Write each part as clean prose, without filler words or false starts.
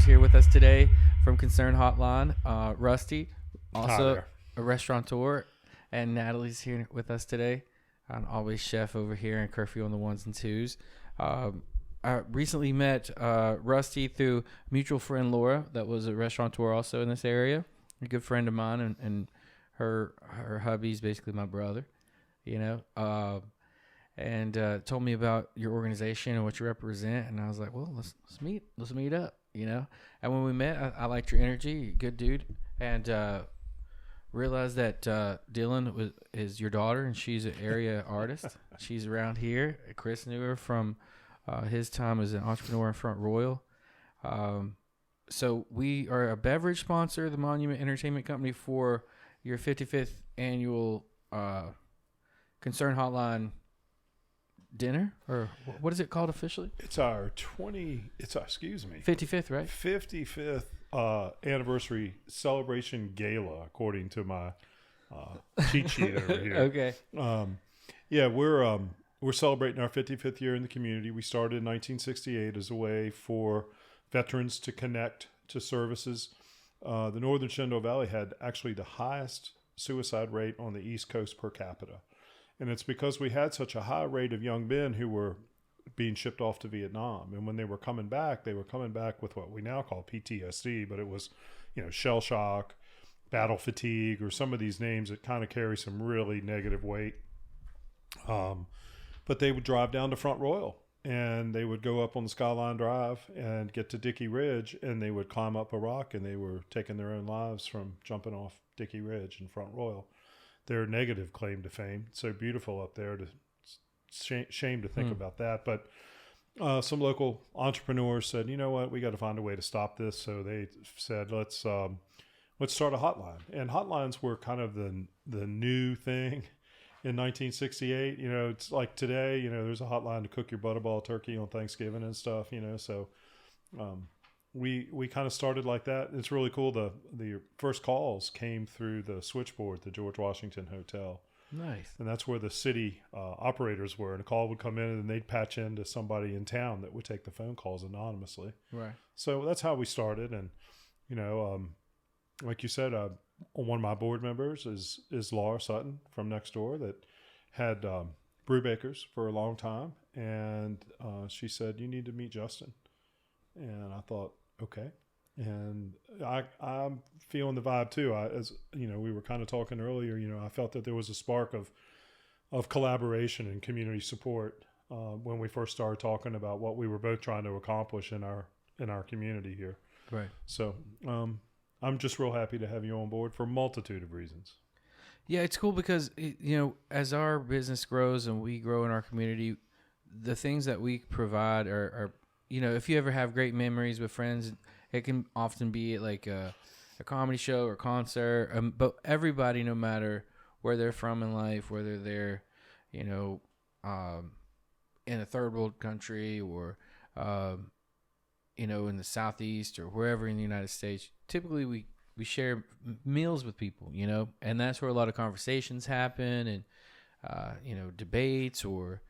here with us today from Concern Hotline. Rusty, also a restaurateur, and Natalie's here with us today. I'm always chef over here and curfew on the ones and twos. I recently met Rusty through mutual friend Laura, that was a restaurateur also in this area, a good friend of mine, and her hubby's basically my brother, and told me about your organization and what you represent, and I was like, well, let's meet up, And when we met, I liked your energy, good dude, and realized that Dylan is your daughter, and she's an area artist. She's around here. Chris knew her from his time as an entrepreneur in Front Royal. So we are a beverage sponsor, the Monument Entertainment Company, for your 55th annual Concern Hotline dinner, or what is it called officially? It's our 55th, right? 55th anniversary celebration gala, according to my cheat sheet over here. Okay. We're celebrating our 55th year in the community. We started in 1968 as a way for veterans to connect to services. The Northern Shenandoah Valley had actually the highest suicide rate on the East Coast per capita. And it's because we had such a high rate of young men who were being shipped off to Vietnam. And when they were coming back with what we now call PTSD, but it was, shell shock, battle fatigue, or some of these names that kind of carry some really negative weight. But they would drive down to Front Royal, and they would go up on the Skyline Drive and get to Dickey Ridge, and they would climb up a rock, and they were taking their own lives from jumping off Dickey Ridge in Front Royal. Their negative claim to fame. So beautiful up there. Shame to think about that. But some local entrepreneurs said, you know what, we got to find a way to stop this. So they said, let's start a hotline. And hotlines were kind of the new thing in 1968. It's like today, there's a hotline to cook your butterball turkey on Thanksgiving and stuff, so we kind of started like that. It's really cool. The first calls came through the switchboard at the George Washington Hotel. Nice. And that's where the city operators were. And a call would come in, and they'd patch into somebody in town that would take the phone calls anonymously. Right. So that's how we started. And, like you said, one of my board members is Laura Sutton from next door that had Brewbakers for a long time. And she said, you need to meet Justin. And I thought, okay. And I'm feeling the vibe too. As we were kind of talking earlier, I felt that there was a spark of collaboration and community support when we first started talking about what we were both trying to accomplish in our community here. Right. So I'm just real happy to have you on board for a multitude of reasons. Yeah, it's cool because as our business grows and we grow in our community, the things that we provide are if you ever have great memories with friends, it can often be like a comedy show or concert. But everybody, no matter where they're from in life, whether they're, in a third world country or, in the Southeast or wherever in the United States, typically we share meals with people, and that's where a lot of conversations happen and, debates or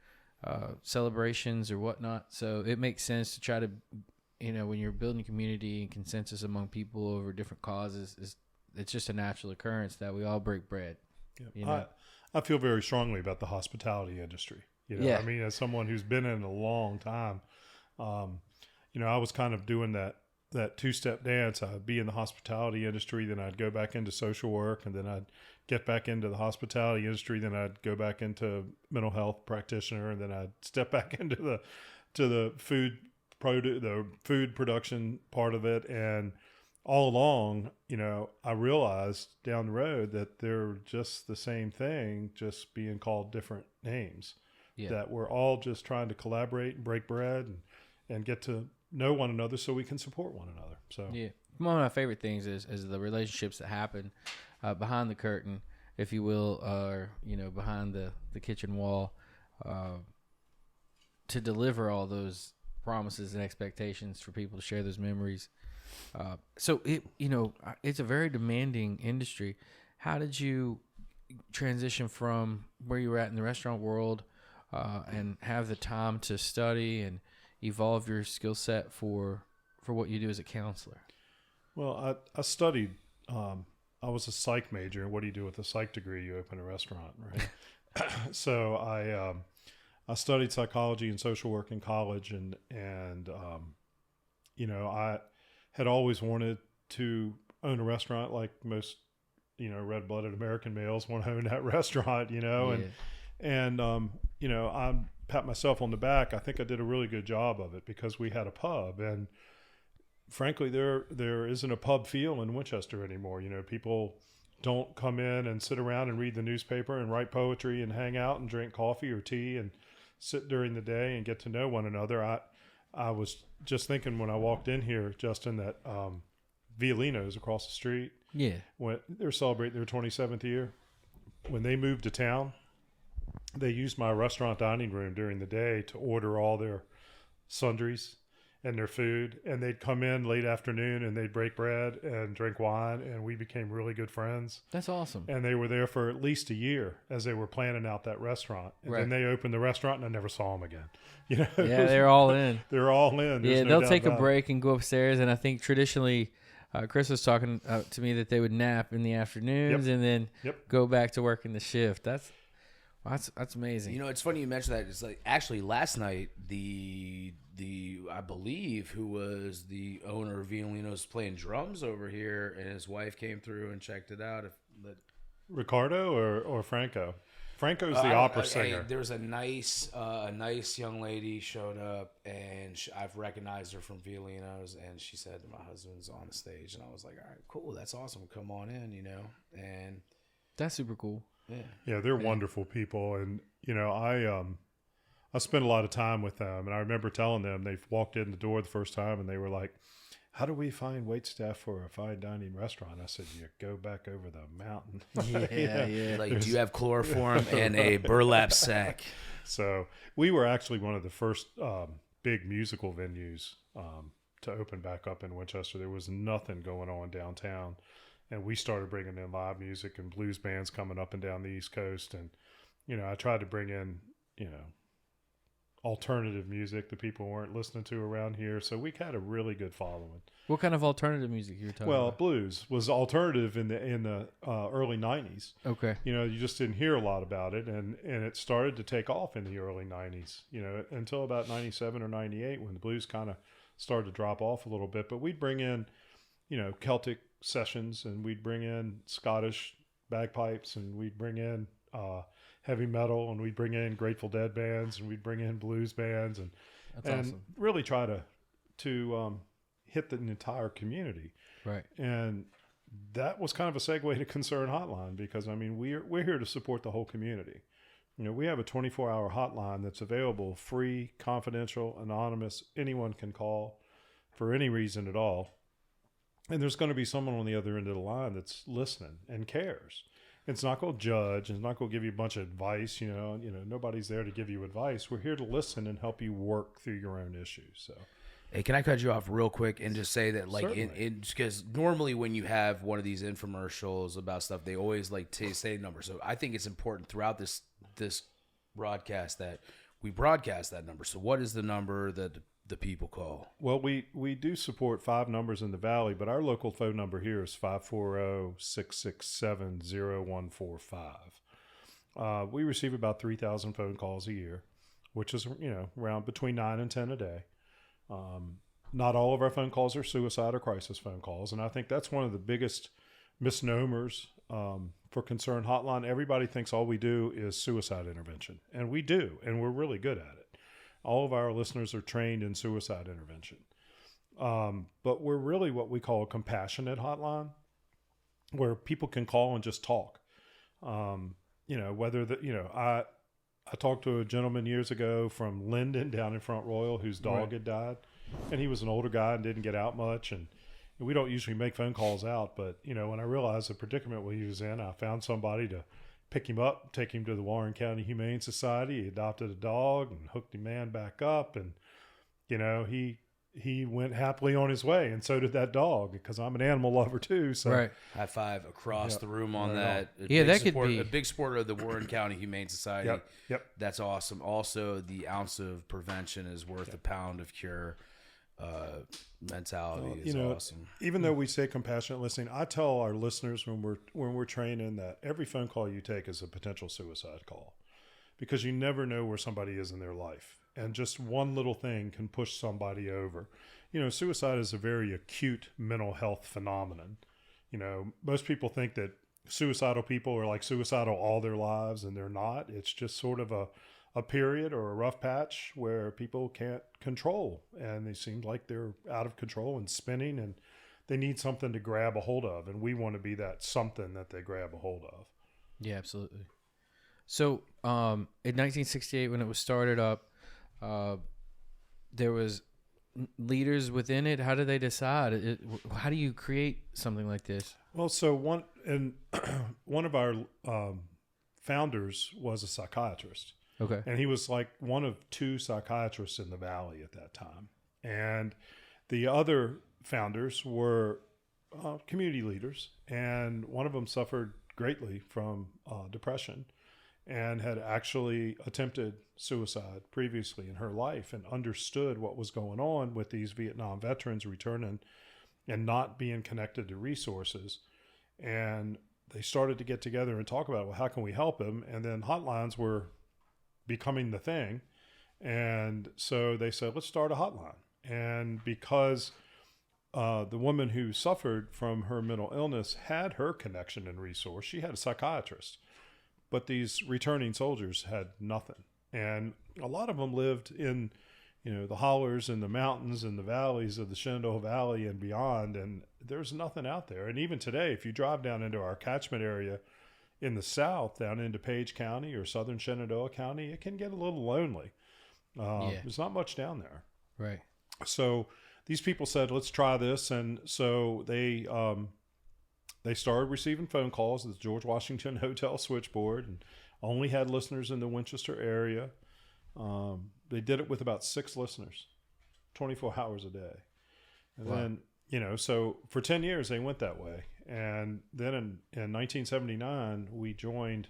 celebrations or whatnot. So it makes sense to try to, when you're building community and consensus among people over different causes, it's just a natural occurrence that we all break bread. Yeah. I feel very strongly about the hospitality industry. Yeah. I mean, as someone who's been in it a long time, I was kind of doing that two-step dance. I'd be in the hospitality industry, then I'd go back into social work, and then I'd get back into the hospitality industry, then I'd go back into mental health practitioner, and then I'd step back into the food production part of it. And all along, I realized down the road that they're just the same thing, just being called different names. Yeah. That we're all just trying to collaborate and break bread and get to know one another so we can support one another. So yeah, one of my favorite things is the relationships that happen behind the curtain, if you will, or behind the kitchen wall, to deliver all those promises and expectations for people to share those memories. So it's a very demanding industry. How did you transition from where you were at in the restaurant world and have the time to study and evolve your skill set for for what you do as a counselor? Well, I studied. I was a psych major, and what do you do with a psych degree? You open a restaurant, right? So I studied psychology and social work in college, and I had always wanted to own a restaurant, like most red-blooded American males want to own that restaurant, and I pat myself on the back. I think I did a really good job of it because we had a pub, and frankly, there isn't a pub feel in Winchester anymore. People don't come in and sit around and read the newspaper and write poetry and hang out and drink coffee or tea and sit during the day and get to know one another. I was just thinking when I walked in here, Justin, that Violino's across the street. Yeah. When they're celebrating their 27th year, when they moved to town, they used my restaurant dining room during the day to order all their sundries and their food, and they'd come in late afternoon and they'd break bread and drink wine, and we became really good friends. That's awesome. And they were there for at least a year as they were planning out that restaurant, and then they opened the restaurant, and I never saw them again. Yeah, they're all in. They're all in. There's they'll take a break and go upstairs, and I think traditionally Chris was talking to me that they would nap in the afternoons and then go back to working the shift. That's amazing. It's funny you mentioned that. It's like actually last night I believe who was the owner of Violino's playing drums over here, and his wife came through and checked it out. Ricardo or Franco? Franco's the opera singer. There was a nice young lady showed up, and I've recognized her from Violino's, and she said my husband's on the stage, and I was like, all right, cool, that's awesome, come on in, and that's super cool. Yeah, they're wonderful people, and I spent a lot of time with them, and I remember telling them they walked in the door the first time, and they were like, "How do we find wait staff for a fine dining restaurant?" I said, "You go back over the mountain." Yeah. Like, do you have chloroform and a burlap sack? So we were actually one of the first big musical venues to open back up in Winchester. There was nothing going on downtown. And we started bringing in live music and blues bands coming up and down the East Coast. And, I tried to bring in, alternative music that people weren't listening to around here. So we had a really good following. What kind of alternative music you're talking about? Well, blues was alternative in the early 90s. Okay. You just didn't hear a lot about it. And it started to take off in the early 90s, until about 97 or 98 when the blues kind of started to drop off a little bit. But we'd bring in, Celtic sessions, and we'd bring in Scottish bagpipes, and we'd bring in heavy metal, and we'd bring in Grateful Dead bands, and we'd bring in blues bands, and awesome. Really try to hit the entire community. Right. And that was kind of a segue to Concern Hotline, because we're here to support the whole community. We have a 24-hour hotline that's available, free, confidential, anonymous. Anyone can call for any reason at all. And there's going to be someone on the other end of the line that's listening and cares. It's not going to judge. It's not going to give you a bunch of advice. Nobody's there to give you advice. We're here to listen and help you work through your own issues. So, hey, can I cut you off real quick and just say that, because normally when you have one of these infomercials about stuff, they always like to say numbers. So I think it's important throughout this broadcast that we broadcast that number. So what is the number that the people call? Well, we do support 5 numbers in the Valley, but our local phone number here is 540-667-0145. We receive about 3,000 phone calls a year, which is, around between 9 and 10 a day. Not all of our phone calls are suicide or crisis phone calls, and I think that's one of the biggest misnomers for Concern Hotline. Everybody thinks all we do is suicide intervention, and we do, and we're really good at it. All of our listeners are trained in suicide intervention. But we're really what we call a compassionate hotline, where people can call and just talk. I talked to a gentleman years ago from Linden down in Front Royal whose dog had died, and he was an older guy and didn't get out much. And we don't usually make phone calls out, but when I realized the predicament he was in, I found somebody to pick him up, take him to the Warren County Humane Society. He adopted a dog and hooked the man back up, and he went happily on his way, and so did that dog, because I'm an animal lover too. So high five across the room on that. Could be a big supporter of the Warren County Humane Society. Yep. That's awesome. Also, the ounce of prevention is worth a pound of cure. mentality is awesome. Even though we say compassionate listening, I tell our listeners when we're training that every phone call you take is a potential suicide call, because you never know where somebody is in their life, and just one little thing can push somebody over. Suicide is a very acute mental health phenomenon. Most people think that suicidal people are like suicidal all their lives, and they're not. It's just sort of a period or a rough patch where people can't control, and they seem like they're out of control and spinning, and they need something to grab a hold of, and we want to be that something that they grab a hold of. Yeah, absolutely. So in 1968, when it was started up, there was leaders within it. How do they decide? How do you create something like this? Well, so one of our founders was a psychiatrist. Okay. And he was like one of two psychiatrists in the Valley at that time. And the other founders were community leaders. And one of them suffered greatly from depression and had actually attempted suicide previously in her life, and understood what was going on with these Vietnam veterans returning and not being connected to resources. And they started to get together and talk about, well, how can we help him? And then hotlines were becoming the thing. And so they said, let's start a hotline. And because the woman who suffered from her mental illness had her connection and resource, she had a psychiatrist, but these returning soldiers had nothing. And a lot of them lived in, the hollers and the mountains and the valleys of the Shenandoah Valley and beyond. And there's nothing out there. And even today, if you drive down into our catchment area in the south, down into Page County or southern Shenandoah County, it can get a little lonely. There's not much down there. Right. So these people said, let's try this. And so they started receiving phone calls at the George Washington Hotel switchboard, and only had listeners in the Winchester area. They did it with about 6 listeners, 24 hours a day. And then, so for 10 years they went that way. And then in 1979, we joined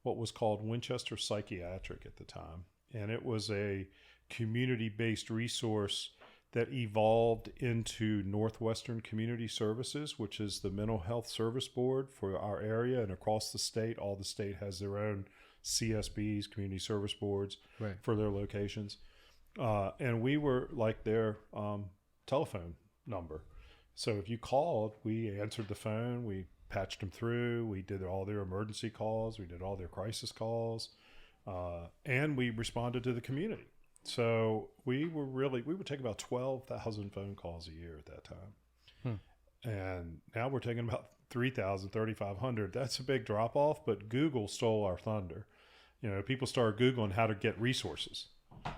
what was called Winchester Psychiatric at the time. And it was a community-based resource that evolved into Northwestern Community Services, which is the mental health service board for our area and across the state. All the state has their own CSBs, community service boards, right, for their locations. And we were like their telephone number. So if you called, we answered the phone, we patched them through, we did all their emergency calls, we did all their crisis calls, and we responded to the community. So we would take about 12,000 phone calls a year at that time. And now we're taking about 3,000, 3,500. That's a big drop off, but Google stole our thunder. People started Googling how to get resources,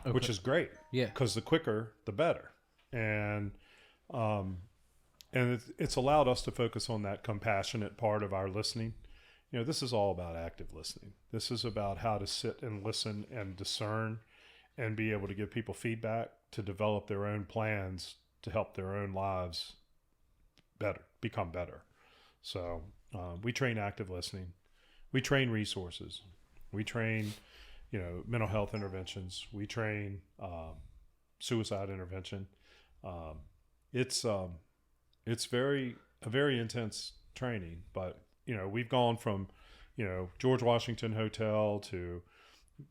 which is great. Yeah. Because the quicker, the better. And it's allowed us to focus on that compassionate part of our listening. This is all about active listening. This is about how to sit and listen and discern and be able to give people feedback to develop their own plans to help their own lives become better. So we train active listening. We train resources. We train, mental health interventions. We train suicide intervention. It's a very intense training, but we've gone from George Washington Hotel to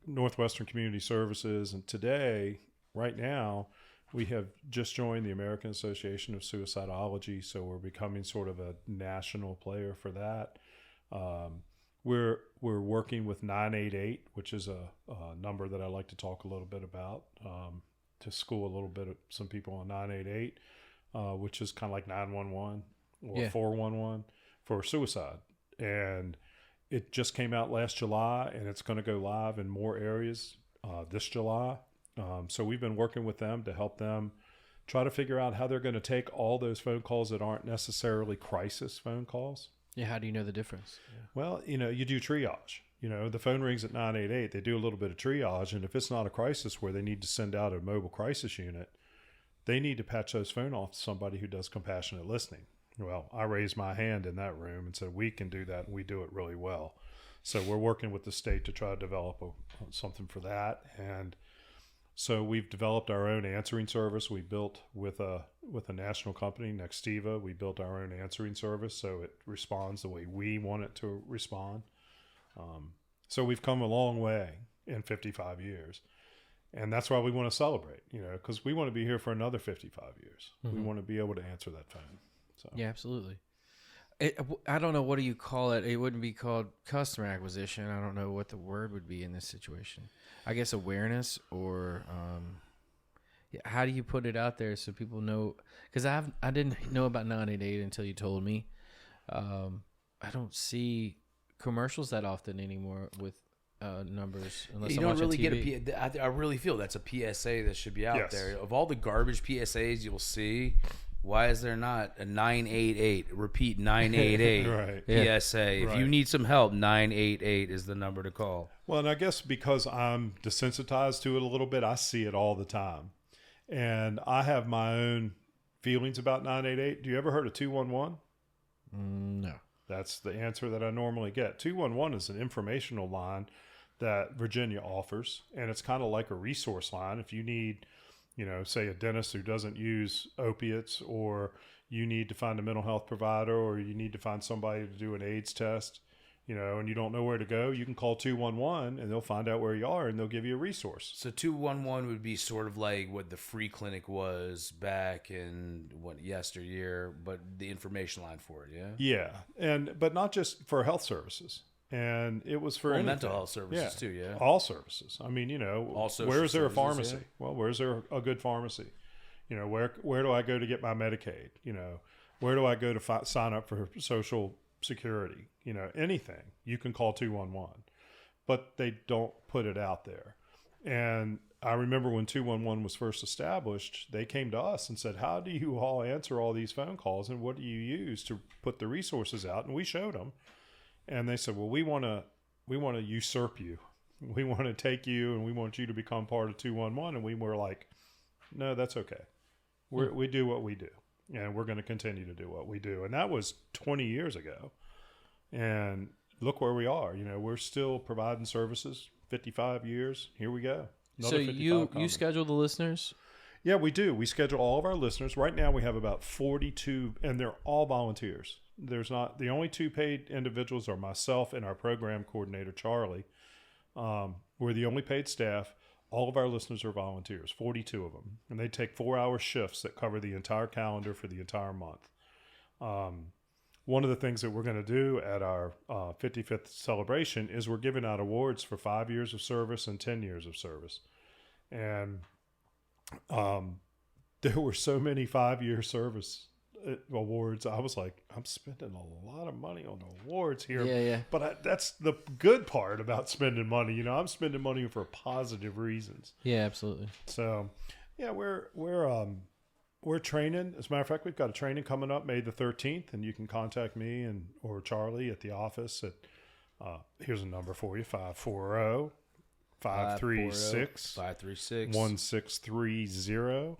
Northwestern Community Services, and today, right now, we have just joined the American Association of Suicidology, so we're becoming sort of a national player for that. We're working with 988, which is a number that I like to talk a little bit about, to school a little bit of some people on 988, which is kind of like 911 or 411 for suicide. And it just came out last July, and it's going to go live in more areas this July. So we've been working with them to help them try to figure out how they're going to take all those phone calls that aren't necessarily crisis phone calls. Yeah, how do you know the difference? Yeah. Well, you do triage. The phone rings at 988. They do a little bit of triage, and if it's not a crisis where they need to send out a mobile crisis unit, they need to patch those phone off to somebody who does compassionate listening. Well, I raised my hand in that room and said, we can do that, and we do it really well. So we're working with the state to try to develop something for that. And So we've developed our own answering service. We built with a national company, Nextiva. We built our own answering service so it responds the way we want it to respond. So we've come a long way in 55 years. And that's why we want to celebrate, because we want to be here for another 55 years. We want to be able to answer that phone. So Yeah, absolutely. I don't know, what do you call it? It wouldn't be called customer acquisition. I don't know what the word would be in this situation. I guess awareness, or how do you put it out there so people know? Because I didn't know about 988 until you told me. I don't see commercials that often anymore with numbers. Unless you I'm don't really TV. get I really feel that's a PSA that should be out Yes. there. Of all the garbage PSAs you'll see, why is there not a 988? Repeat 988 Right. Yeah. PSA. If Right. you need some help, 988 is the number to call. Well, and I guess because I'm desensitized to it a little bit, I see it all the time. And I have my own feelings about 988. Do you ever heard of 211? No. That's the answer that I normally get. 211 is an informational line that Virginia offers, and it's kind of like a resource line. If you need, say a dentist who doesn't use opiates, or you need to find a mental health provider, or you need to find somebody to do an AIDS test, and you don't know where to go, you can call 211 and they'll find out where you are and they'll give you a resource. So 211 would be sort of like what the free clinic was back in yesteryear, but the information line for it, yeah? Yeah. But not just for health services. And it was for mental health services too, yeah. All services. I mean, All social where is there a services, pharmacy? yeah. Well, where's there a good pharmacy? Where do I go to get my Medicaid? Where do I go to sign up for Social Security? Anything. You can call 211. But they don't put it out there. And I remember when 211 was first established, they came to us and said, how do you all answer all these phone calls, and what do you use to put the resources out? And we showed them. And they said, well, we want to usurp you. We want to take you, and we want you to become part of 211. And we were like, no, that's okay. We do what we do, and we're going to continue to do what we do. And that was 20 years ago. And look where we are. We're still providing services. 55 years. Here we go. So you schedule the listeners? Yeah, we do. We schedule all of our listeners. Right now we have about 42, and they're all volunteers. The only two paid individuals are myself and our program coordinator, Charlie. We're the only paid staff. All of our listeners are volunteers, 42 of them. And they take 4-hour shifts that cover the entire calendar for the entire month. One of the things that we're going to do at our 55th celebration is we're giving out awards for 5 years of service and 10 years of service. And there were so many 5-year service awards. I was like, I'm spending a lot of money on awards here. Yeah. But that's the good part about spending money. I'm spending money for positive reasons. Yeah, absolutely. So, yeah, we're training. As a matter of fact, we've got a training coming up May the 13th, and you can contact me or Charlie at the office at, here's a number for you, 540-536-1630.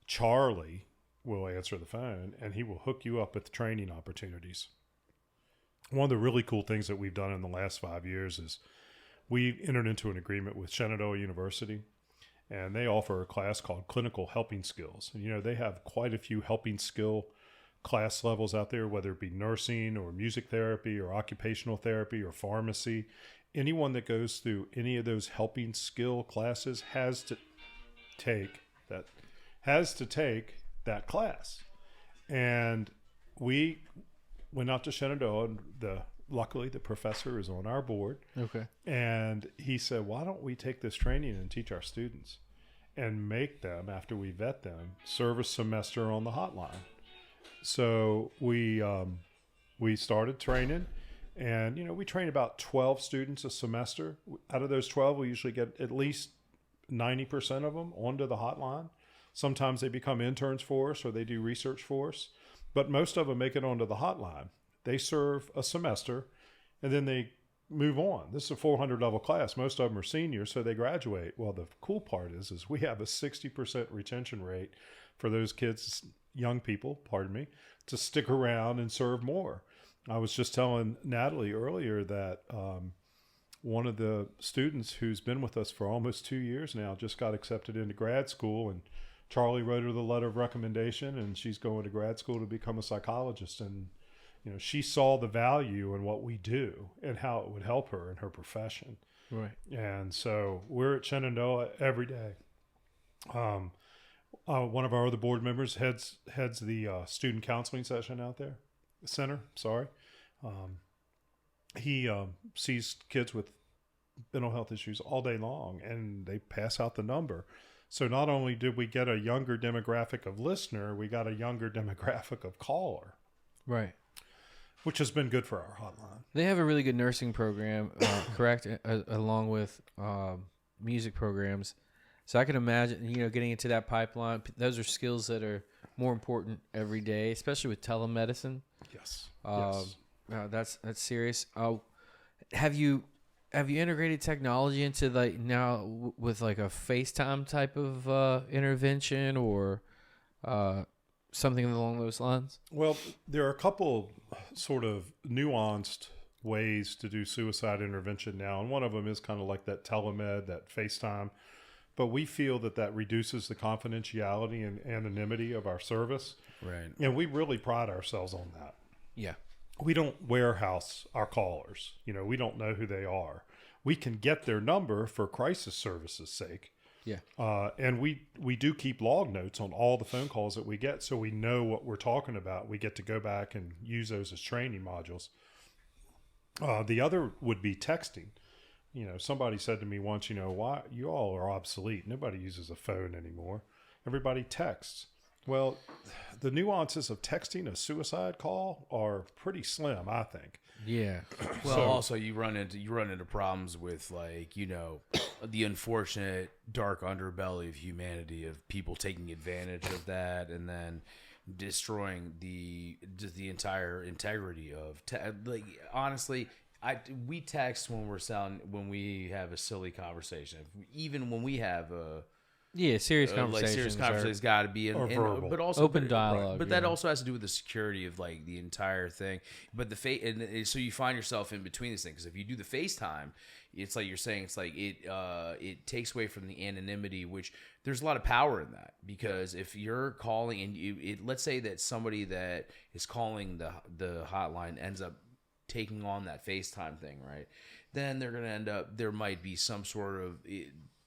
Charlie will answer the phone, and he will hook you up with training opportunities. One of the really cool things that we've done in the last 5 years is we entered into an agreement with Shenandoah University, and they offer a class called Clinical Helping Skills. And, they have quite a few helping skill class levels out there, whether it be nursing or music therapy or occupational therapy or pharmacy. Anyone that goes through any of those helping skill classes has to take that class. And we went out to Shenandoah, and luckily the professor is on our board. Okay. And he said, why don't we take this training and teach our students and make them, after we vet them, serve a semester on the hotline. So we started training, and, we train about 12 students a semester. Out of those 12, we usually get at least 90% of them onto the hotline. Sometimes they become interns for us, or they do research for us, but most of them make it onto the hotline. They serve a semester, and then they move on. This is a 400 level class. Most of them are seniors, so they graduate. Well, the cool part is we have a 60% retention rate for those kids, young people, to stick around and serve more. I was just telling Natalie earlier that one of the students who's been with us for almost 2 years now just got accepted into grad school, and Charlie wrote her the letter of recommendation, and she's going to grad school to become a psychologist. And she saw the value in what we do and how it would help her in her profession. Right. And so we're at Shenandoah every day. One of our other board members heads the student counseling session out there, center. Sorry. He sees kids with mental health issues all day long, and they pass out the number. So not only did we get a younger demographic of listener, we got a younger demographic of caller. Right. Which has been good for our hotline. They have a really good nursing program, correct, along with music programs. So I can imagine, getting into that pipeline. Those are skills that are more important every day, especially with telemedicine. Yes. That's serious. Have you integrated technology into now with like a FaceTime type of intervention or something along those lines? Well, there are a couple sort of nuanced ways to do suicide intervention now, and one of them is kind of like that telemed, that FaceTime. But we feel that reduces the confidentiality and anonymity of our service. Right. And we really pride ourselves on that. Yeah. We don't warehouse our callers. We don't know who they are. We can get their number for crisis services sake. Yeah. And we do keep log notes on all the phone calls that we get, so we know what we're talking about. We get to go back and use those as training modules. The other would be texting. Somebody said to me once, why you all are obsolete. Nobody uses a phone anymore. Everybody texts. Well, the nuances of texting a suicide call are pretty slim, I think. Yeah. Well, also you run into problems with the unfortunate dark underbelly of humanity, of people taking advantage of that and then destroying the entire integrity of honestly. We text when we have a silly conversation. Even when we have a serious conversations. Serious conversations got to be verbal. But also open dialogue. But that also has to do with the security of the entire thing. But so you find yourself in between these things. 'Cause if you do the FaceTime, it's like you're saying, it's like it takes away from the anonymity, which there's a lot of power in that, because if you're calling and let's say that somebody that is calling the hotline ends up taking on that FaceTime thing, right? Then they're going to end up, there might be some sort of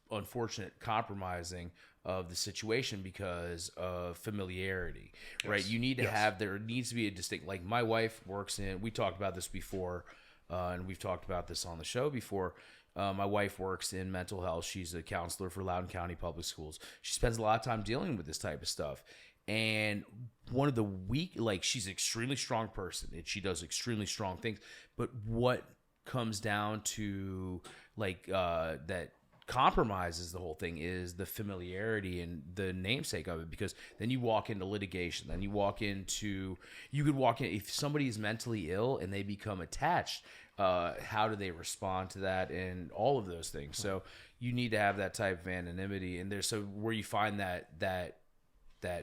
unfortunate compromising of the situation because of familiarity, right? You need to have, there needs to be a distinct, like my wife works in, we talked about this before, and we've talked about this on the show before. My wife works in mental health. She's a counselor for Loudoun County Public Schools. She spends a lot of time dealing with this type of stuff. And one of the she's an extremely strong person and she does extremely strong things. But what comes down to that compromises the whole thing is the familiarity and the namesake of it, because then you walk into litigation, then you could walk in, if somebody is mentally ill and they become attached, how do they respond to that and all of those things. So you need to have that type of anonymity, and there's where you find that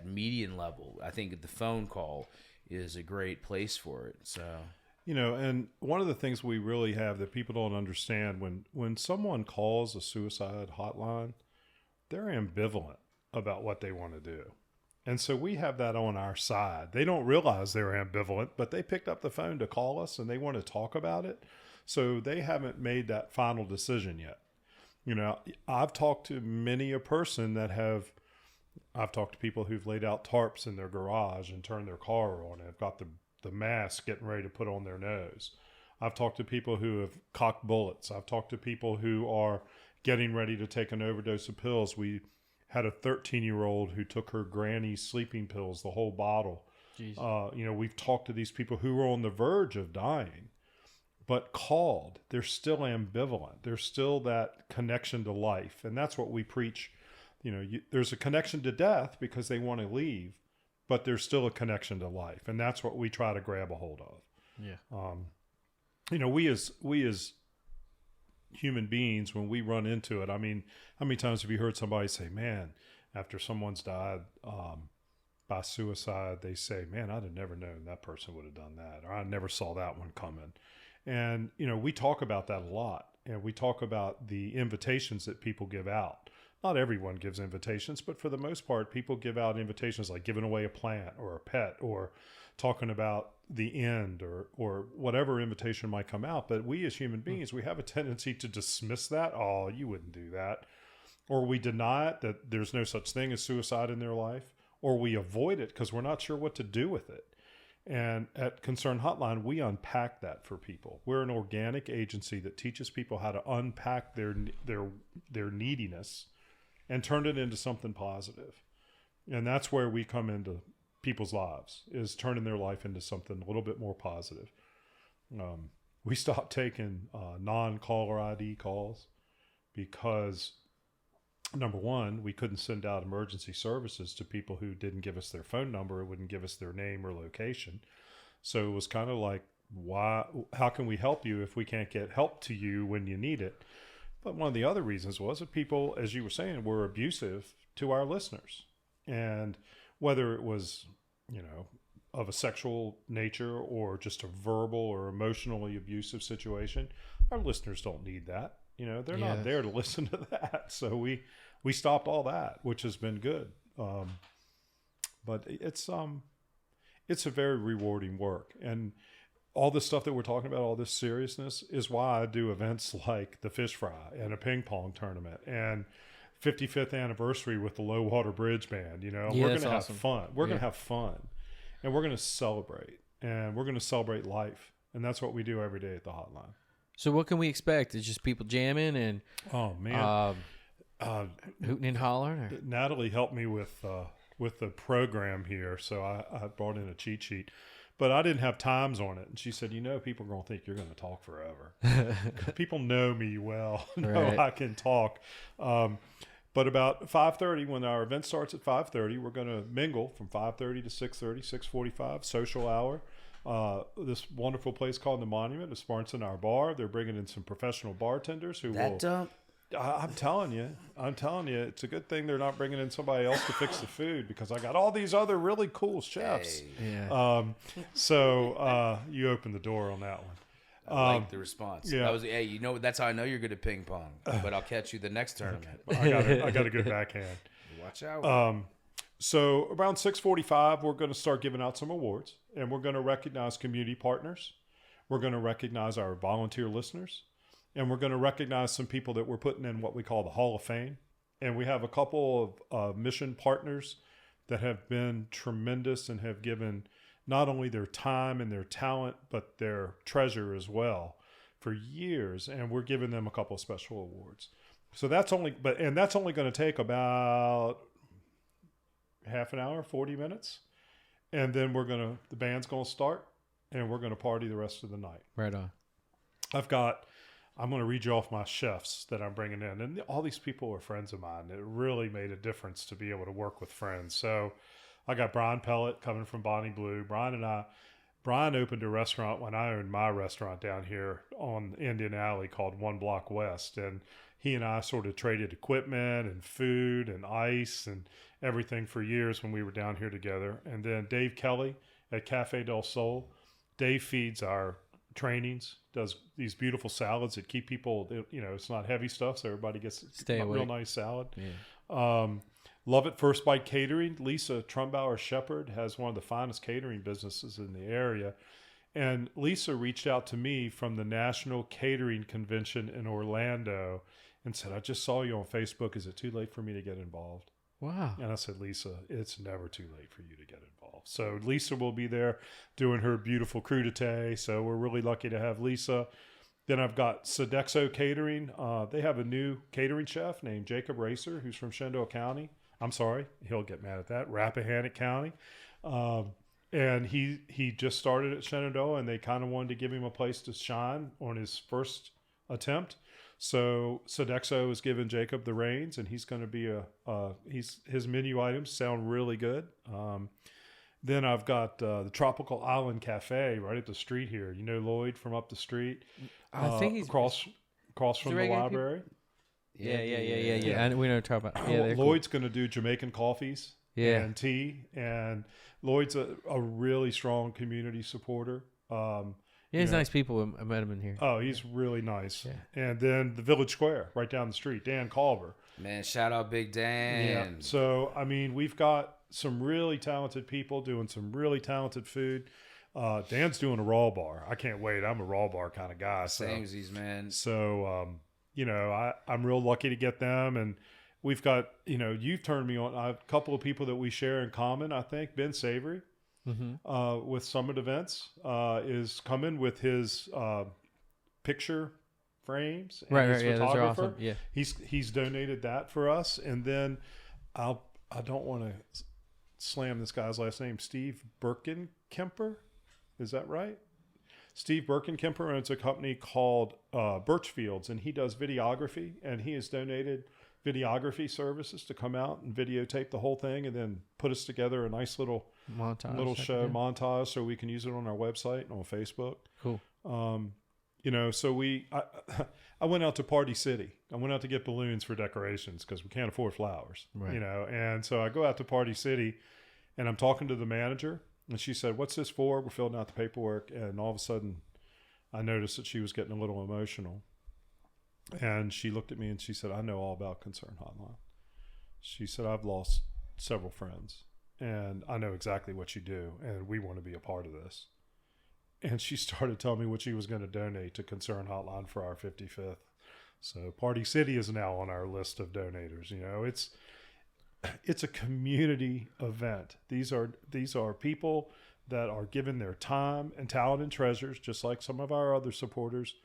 median level. I think the phone call is a great place for it. So, and one of the things we really have that people don't understand, when someone calls a suicide hotline, they're ambivalent about what they want to do. And so we have that on our side. They don't realize they're ambivalent, but they picked up the phone to call us and they want to talk about it. So they haven't made that final decision yet. I've talked to many a person I've talked to people who've laid out tarps in their garage and turned their car on and have got the mask getting ready to put on their nose. I've talked to people who have cocked bullets. I've talked to people who are getting ready to take an overdose of pills. We had a 13-year-old who took her granny's sleeping pills, the whole bottle. We've talked to these people who were on the verge of dying, but called. They're still ambivalent. There's still that connection to life. And that's what we preach. There's a connection to death because they want to leave, but there's still a connection to life. And that's what we try to grab a hold of. Yeah. We as human beings, when we run into it, I mean, how many times have you heard somebody say, man, after someone's died by suicide, they say, man, I'd have never known that person would have done that, or I never saw that one coming. And, we talk about that a lot. and we talk about the invitations that people give out. Not everyone gives invitations, but for the most part, people give out invitations like giving away a plant or a pet or talking about the end or whatever invitation might come out. But we as human beings, we have a tendency to dismiss that. Oh, you wouldn't do that. Or we deny it, that there's no such thing as suicide in their life. Or we avoid it because we're not sure what to do with it. And at Concern Hotline, we unpack that for people. We're an organic agency that teaches people how to unpack their neediness and turn it into something positive. And that's where we come into people's lives, is turning their life into something a little bit more positive. We stopped taking non-caller ID calls because, number one, we couldn't send out emergency services to people who didn't give us their phone number or wouldn't give us their name or location. So it was kind of like, how can we help you if we can't get help to you when you need it? But one of the other reasons was that people, as you were saying, were abusive to our listeners. And whether it was, of a sexual nature or just a verbal or emotionally abusive situation, our listeners don't need that. They're not there to listen to that. So we stopped all that, which has been good. But it's a very rewarding work. And all this stuff that we're talking about, all this seriousness, is why I do events like the fish fry and a ping pong tournament and 55th anniversary with the Low Water Bridge Band. We're going to have fun. We're going to have fun, and we're going to celebrate, and we're going to celebrate life. And that's what we do every day at the Hotline. So what can we expect? It's just people jamming and hooting and hollering? Or? Natalie helped me with the program here, so I brought in a cheat sheet. But I didn't have times on it. And she said, people are going to think you're going to talk forever. People know me well, know I can talk. But about 5:30, when our event starts at 5:30, we're going to mingle from 5:30 to 6:30, 6:45, social hour. This wonderful place called The Monument is sponsoring our bar. They're bringing in some professional bartenders who will... I'm telling you, it's a good thing they're not bringing in somebody else to fix the food, because I got all these other really cool chefs. Hey. Yeah. So you opened the door on that one. I like the response. Yeah. That was, that's how I know you're good at ping pong. But I'll catch you the next tournament. I got a good backhand. Watch out. So around 6:45, we're going to start giving out some awards, and we're going to recognize community partners. We're going to recognize our volunteer listeners. And we're going to recognize some people that we're putting in what we call the Hall of Fame. And we have a couple of mission partners that have been tremendous and have given not only their time and their talent, but their treasure as well for years. And we're giving them a couple of special awards. So that's only going to take about half an hour, 40 minutes. And then the band's going to start, and we're going to party the rest of the night. Right on. I'm going to read you off my chefs that I'm bringing in. And all these people are friends of mine. It really made a difference to be able to work with friends. So I got Brian Pellet coming from Bonnie Blue. Brian opened a restaurant when I owned my restaurant down here on Indian Alley called One Block West. And he and I sort of traded equipment and food and ice and everything for years when we were down here together. And then Dave Kelly at Cafe del Sol. Dave feeds our trainings, does these beautiful salads that keep people, it's not heavy stuff, so everybody gets a real nice salad. Yeah. Love It First Bite Catering. Lisa Trumbauer Shepherd has one of the finest catering businesses in the area. And Lisa reached out to me from the National Catering Convention in Orlando and said, I just saw you on Facebook. Is it too late for me to get involved? Wow. And I said, Lisa, it's never too late for you to get involved. So Lisa will be there doing her beautiful crudité. So we're really lucky to have Lisa. Then I've got Sodexo Catering. They have a new catering chef named Jacob Racer, who's from Shenandoah County. I'm sorry, he'll get mad at that. Rappahannock County. And he just started at Shenandoah, and they kind of wanted to give him a place to shine on his first attempt. So Sodexo has given Jacob the reins, and he's going to be his menu items sound really good. Then I've got the Tropical Island Cafe right up the street here. You know Lloyd from up the street? I think he's across from the library. Yeah. And we know what you're talking about. Yeah, Lloyd's going to do Jamaican coffees and tea, and Lloyd's a really strong community supporter. Yeah, he's nice people. I met him in here. Oh, he's really nice. Yeah. And then the Village Square, right down the street, Dan Culver. Man, shout out Big Dan. Yeah. So, I mean, we've got some really talented people doing some really talented food. Dan's doing a raw bar. I can't wait. I'm a raw bar kind of guy. Samesies, man. So, you know, I'm real lucky to get them. And we've got, you know, you've turned me on a couple of people that we share in common, I think. Ben Savory with Summit Events is coming with his picture frames. And his Yeah, those are photographer. awesome. Yeah. He's donated that for us. And then I don't want to slam this guy's last name, Steve Birkenkemper. Is that right? Steve Birkenkemper owns a company called Birchfields, and he does videography, and he has donated videography services to come out and videotape the whole thing and then put us together a nice little show montage so we can use it on our website and on Facebook. Cool. You know, so I went out to Party City. I went out to get balloons for decorations because we can't afford flowers, you know. And so I go out to Party City and I'm talking to the manager and she said, "What's this for?" We're filling out the paperwork. And all of a sudden I noticed that she was getting a little emotional. And she looked at me and she said, "I know all about Concern Hotline." She said, "I've lost several friends and I know exactly what you do and we want to be a part of this." And she started telling me what she was going to donate to Concern Hotline for our 55th. So Party City is now on our list of donators. You know, it's a community event. These are people that are giving their time and talent and treasures, just like some of our other supporters,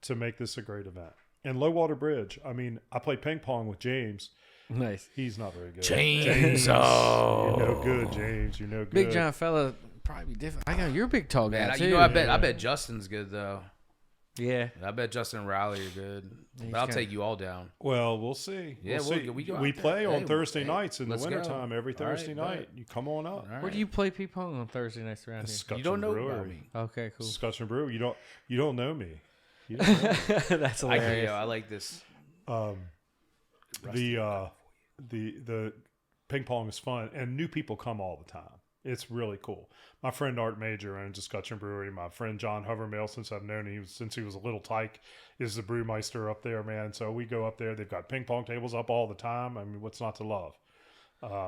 to make this a great event. And Low Water Bridge, I mean, I play ping pong with James. Nice. He's not very good. James. You're no good, James. You're no good. Big giant fella, probably different. You're a big tall guy too. You know, I bet Justin's good though. Yeah. I bet Justin and Riley are good. But I'll take you all down. Well, we'll see. Yeah, we'll see. we play on Thursday nights in the let's wintertime go. every Thursday All right, night. You come on up. Where do you play ping pong on Thursday nights around here? You don't know Brewery. about me. Okay, cool. Scotch and Brew. You don't know me. You don't know me. That's hilarious. I like this. The ping pong is fun, and new people come all the time. It's really cool. My friend Art Major owns a Scotch and Brewery. My friend John Hovermail, since I've known him since he was a little tyke, is the brewmeister up there, man. So we go up there. They've got ping pong tables up all the time. I mean, what's not to love?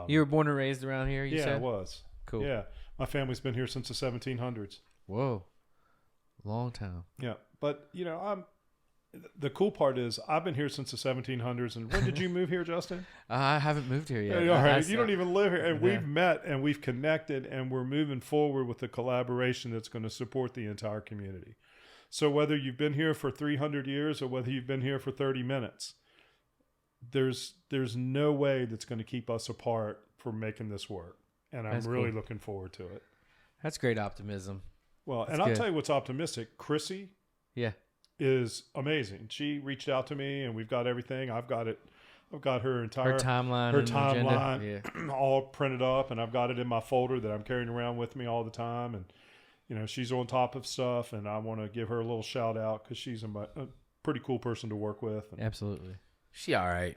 You were born and raised around here, you said? Yeah, I was. Cool. Yeah. My family's been here since the 1700s. Whoa. Long time. Yeah. But, you know, the cool part is I've been here since the 1700s. And when did you move here, Justin? I haven't moved here yet. Yeah, all right. You don't even live here. And we've met and we've connected and we're moving forward with a collaboration that's going to support the entire community. So whether you've been here for 300 years or whether you've been here for 30 minutes, there's no way that's going to keep us apart from making this work. And I'm really looking forward to it. That's great optimism. Well, and I'll tell you what's optimistic. Chrissy. Yeah. Is amazing. She reached out to me and we've got everything. I've got her entire timeline all printed up, and I've got it in my folder that I'm carrying around with me all the time. And you know, she's on top of stuff, and I want to give her a little shout out because she's a pretty cool person to work with. And, absolutely. She all right.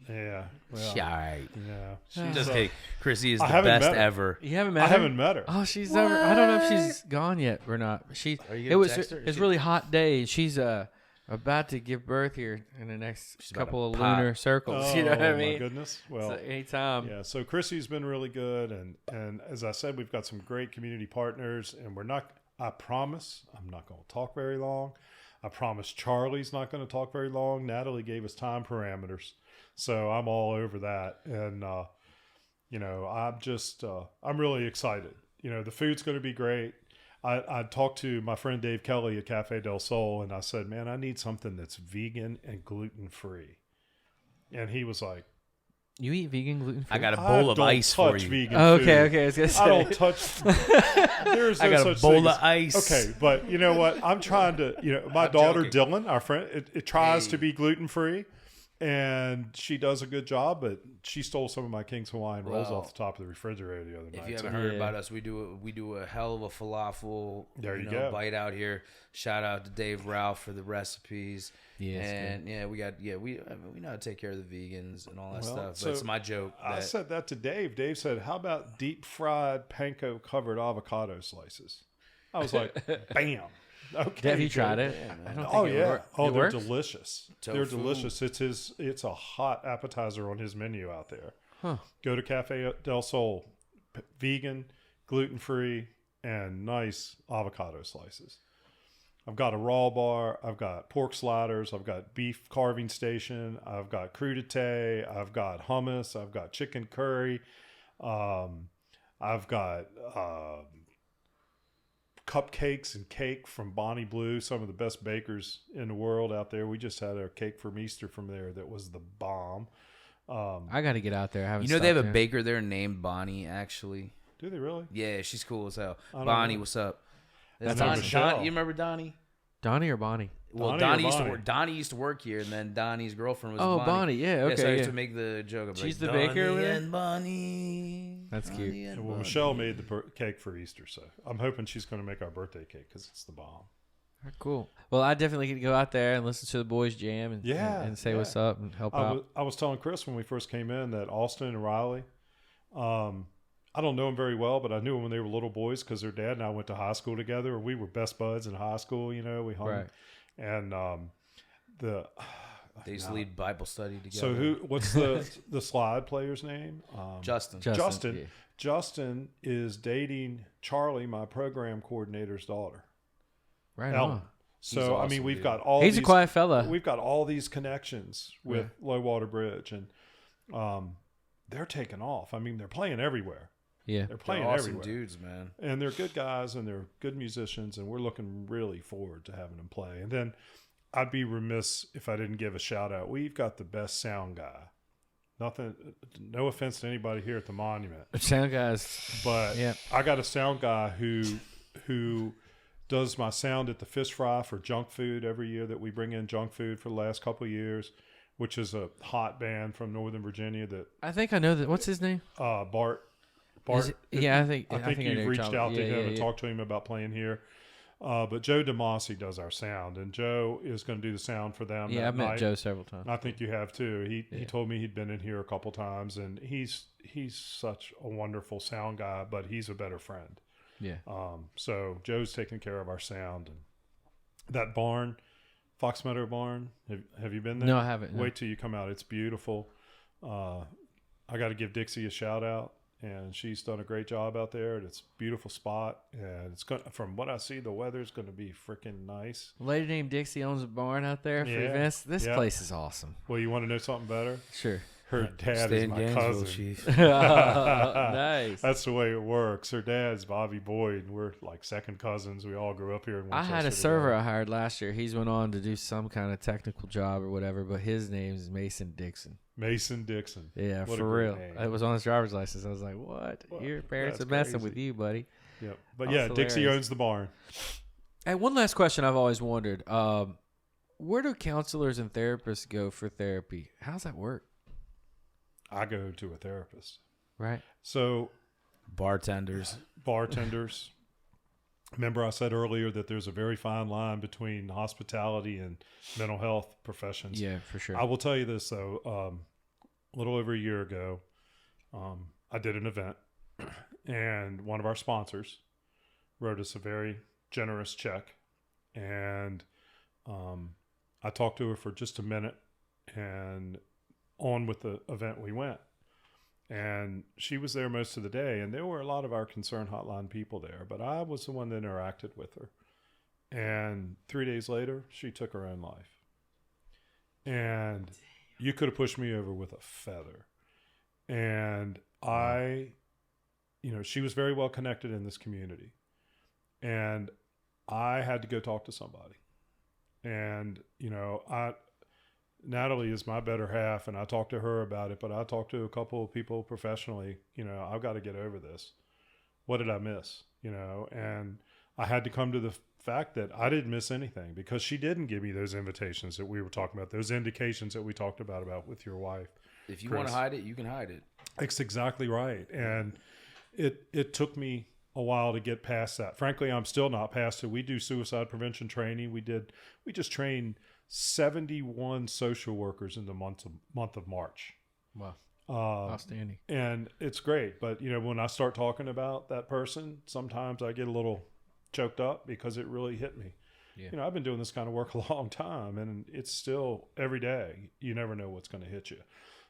Yeah. Well, she all right. Yeah. She's just kidding. Chrissy is the best ever. You haven't met her? I haven't met her. Oh, she's over. I don't know if she's gone yet or not. It was really hot day. She's about to give birth here in the next couple of lunar circles. Oh, you know what I mean? My goodness. Well, so anytime. Yeah. So Chrissy's been really good, and as I said, we've got some great community partners, and I promise I'm not going to talk very long. I promise Charlie's not going to talk very long. Natalie gave us time parameters. So I'm all over that. And, you know, I'm really excited. You know, the food's going to be great. I talked to my friend Dave Kelly at Cafe Del Sol, and I said, man, I need something that's vegan and gluten-free. And he was like, you eat vegan, gluten-free? I got a bowl of ice for you. Vegan okay. food. I was going to say. I don't touch. There's no I got a such bowl thing of as, ice. Okay, but you know what? I'm trying to, you know, my daughter Dylan, our friend, it tries to be gluten-free. And she does a good job, but she stole some of my King's Hawaiian rolls off the top of the refrigerator the other night. If you haven't heard about us, we do a hell of a falafel bite out here. Shout out to Dave Ralph for the recipes. Yes, and we know how to take care of the vegans and all that stuff. But it's my joke. I said that to Dave. Dave said, "How about deep fried panko covered avocado slices?" I was like, "Bam." Okay. Have you tried it? Yeah, man. I don't Oh think it yeah. works. Oh, It they're works? delicious. Tofu. They're delicious. It's a hot appetizer on his menu out there. Huh. Go to Cafe del Sol. Vegan, gluten-free, and nice avocado slices. I've got a raw bar. I've got pork sliders. I've got beef carving station. I've got crudité. I've got hummus. I've got chicken curry. I've got cupcakes and cake from Bonnie Blue, some of the best bakers in the world out there. We just had our cake from Easter from there that was the bomb. I got to get out there. I haven't You know they have a stopped in. baker there named Bonnie, actually. Do they really? Yeah, she's cool as hell. I don't Bonnie, know. what's up? That's Donnie. Michelle. You remember Donnie? Donnie or Bonnie? Well, Donnie or Donnie used to Bonnie? work. Donnie used to work here, and then Donnie's girlfriend was Oh, Bonnie. Bonnie. Yeah, okay. so I used yeah. to make the joke. Of She's like, the baker over Donnie there? and Bonnie. That's cute. Donnie and Well, Bonnie. Michelle made the cake for Easter, so I'm hoping she's going to make our birthday cake because it's the bomb. Cool. Well, I definitely get to go out there and listen to the boys jam and Yeah, and say yeah. what's up and help out. I was telling Chris when we first came in that Austin and Riley, I don't know them very well, but I knew them when they were little boys because their dad and I went to high school together. We were best buds in high school, you know. We hung, Right. and They used to lead Bible study together. So what's the slide player's name? Justin. Justin. yeah. Justin is dating Charlie, my program coordinator's daughter. Right Ellen. on. So He's I awesome, mean, we've dude. got all. He's these, a quiet fella. We've got all these connections with Low Water Bridge, and they're taking off. I mean, they're playing everywhere. Yeah. They're playing They're awesome everywhere, dudes, man. and they're good guys, and they're good musicians, and we're looking really forward to having them play. And then I'd be remiss if I didn't give a shout out. We've got the best sound guy. Nothing, no offense to anybody here at the Monument, Sound guys. but Yeah. I got a sound guy who does my sound at the Fish Fry for Junk Food every year that we bring in Junk Food for the last couple of years, which is a hot band from Northern Virginia that I think I know that. What's his name? Bart. Is it- yeah, I think I think know you've you're reached talking- out to yeah, him yeah, and yeah. talked to him about playing here. But Joe DeMasi does our sound, and Joe is going to do the sound for them. Yeah, that I've met night. Joe several times. I think you have too. He Yeah. told me he'd been in here a couple times, and he's such a wonderful sound guy, but he's a better friend. Yeah. So Joe's taking care of our sound, and that barn, Fox Meadow Barn. Have you been there? No, I haven't. No. Wait till you come out. It's beautiful. I got to give Dixie a shout out, and she's done a great job out there. And it's a beautiful spot, and it's going. From what I see, the weather's going to be freaking nice. A lady named Dixie owns a barn out there for Yeah. events. This Yeah. place is awesome. Well, you want to know something better? Sure. Her dad Stay is in my Gainesville, cousin. Chief. Nice. That's the way it works. Her dad's Bobby Boyd, and we're like second cousins. We all grew up here in I Winchester. had a server together. I hired last year. He's went on to do some kind of technical job or whatever, but his name is Mason Dixon. Mason Dixon. Yeah, What a for great real. name. It was on his driver's license. I was like, "What? Well, Your parents are that's messing crazy. with you, buddy." Yep. But That's yeah, Dixie hilarious. owns the barn. Hey, one last question I've always wondered: where do counselors and therapists go for therapy? How's that work? I go to a therapist. Right? So Bartenders. bartenders. Remember I said earlier that there's a very fine line between hospitality and mental health professions. Yeah, for sure. I will tell you this though. A little over a year ago, I did an event, and one of our sponsors wrote us a very generous check, and I talked to her for just a minute, and on with the event we went. And she was there most of the day, and there were a lot of our Concern Hotline people there, but I was the one that interacted with her. And 3 days later, she took her own life. And you could have pushed me over with a feather. And she was very well connected in this community. And I had to go talk to somebody. And, Natalie is my better half, and I talked to her about it, but I talked to a couple of people professionally. I've got to get over this. What did I miss? And I had to come to the fact that I didn't miss anything because she didn't give me those invitations that we were talking about, those indications that we talked about with your wife. If you Chris. want to hide it, you can hide it. That's exactly right. And it took me a while to get past that. Frankly, I'm still not past it. We do suicide prevention training. We just trained 71 social workers in the month of March. Wow. Outstanding. And it's great. But, when I start talking about that person, sometimes I get a little choked up because it really hit me. Yeah. You know, I've been doing this kind of work a long time, and it's still every day. You never know what's going to hit you.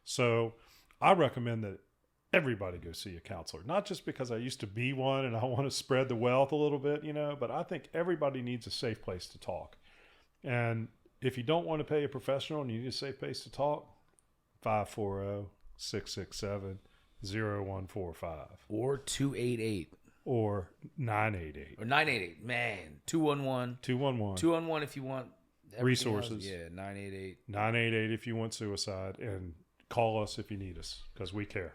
So I recommend that everybody go see a counselor, not just because I used to be one and I want to spread the wealth a little bit, you know, but I think everybody needs a safe place to talk. And if you don't want to pay a professional and you need a safe place to talk, 540-667-0145 or 288 or 988 or 988. Man, 211 211 if you want resources. Yeah, 988 if you want suicide, and call us if you need us, because we care.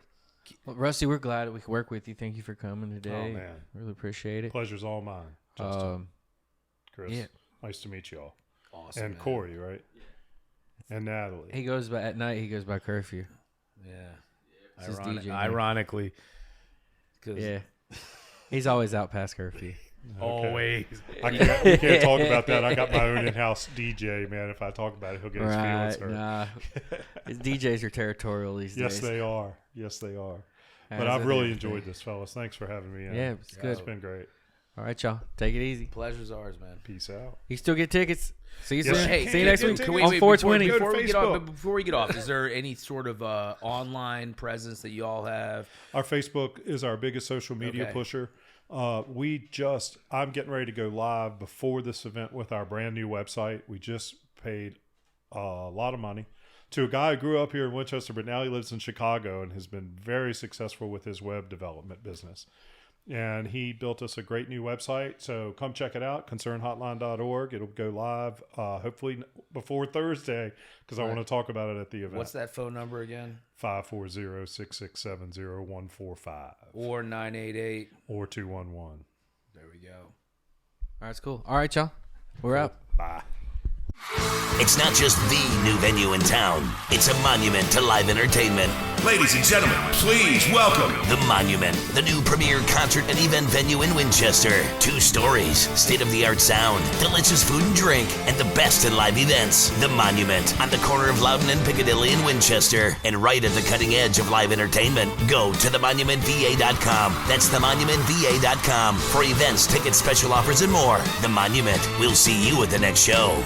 Well, Rusty, we're glad we could work with you. Thank you for coming today. Oh man, really appreciate it. Pleasure's all mine. Justin, Chris, nice to meet you all. Awesome. And man. Corey, right? Yeah. And Natalie. He goes by at night. He goes by curfew. Yeah. Ironically, yeah, he's always out past curfew. Okay. Always. We can't talk about that. I got my own in-house DJ, man. If I talk about it, he'll get his feelings hurt. Nah. His DJs are territorial these days. Yes, they are. But I've really enjoyed this, fellas. Thanks for having me in. Yeah, it's good. It's been great. All right, y'all. Take it easy. Pleasure's ours, man. Peace out. You still get tickets. See you Yes, soon. Hey, see you next week wait, on 420. Before we get off, is there any sort of online presence that you all have? Our Facebook is our biggest social media pusher. I'm getting ready to go live before this event with our brand new website. We just paid a lot of money to a guy who grew up here in Winchester, but now he lives in Chicago and has been very successful with his web development business. And he built us a great new website. So come check it out, concernhotline.org. It'll go live hopefully before Thursday, because I want to talk about it at the event. What's that phone number again? 540-667-0145. Or 988. Or 211. There we go. All right, it's cool. All right, y'all. We're out. Bye. It's not just the new venue in town. It's a monument to live entertainment. Ladies and gentlemen, please welcome The Monument, the new premier concert and event venue in Winchester. 2 stories, state-of-the-art sound, delicious food and drink, and the best in live events. The Monument, on the corner of Loudon and Piccadilly in Winchester, and right at the cutting edge of live entertainment. Go to themonumentva.com. That's themonumentva.com for events, tickets, special offers, and more. The Monument. We'll see you at the next show.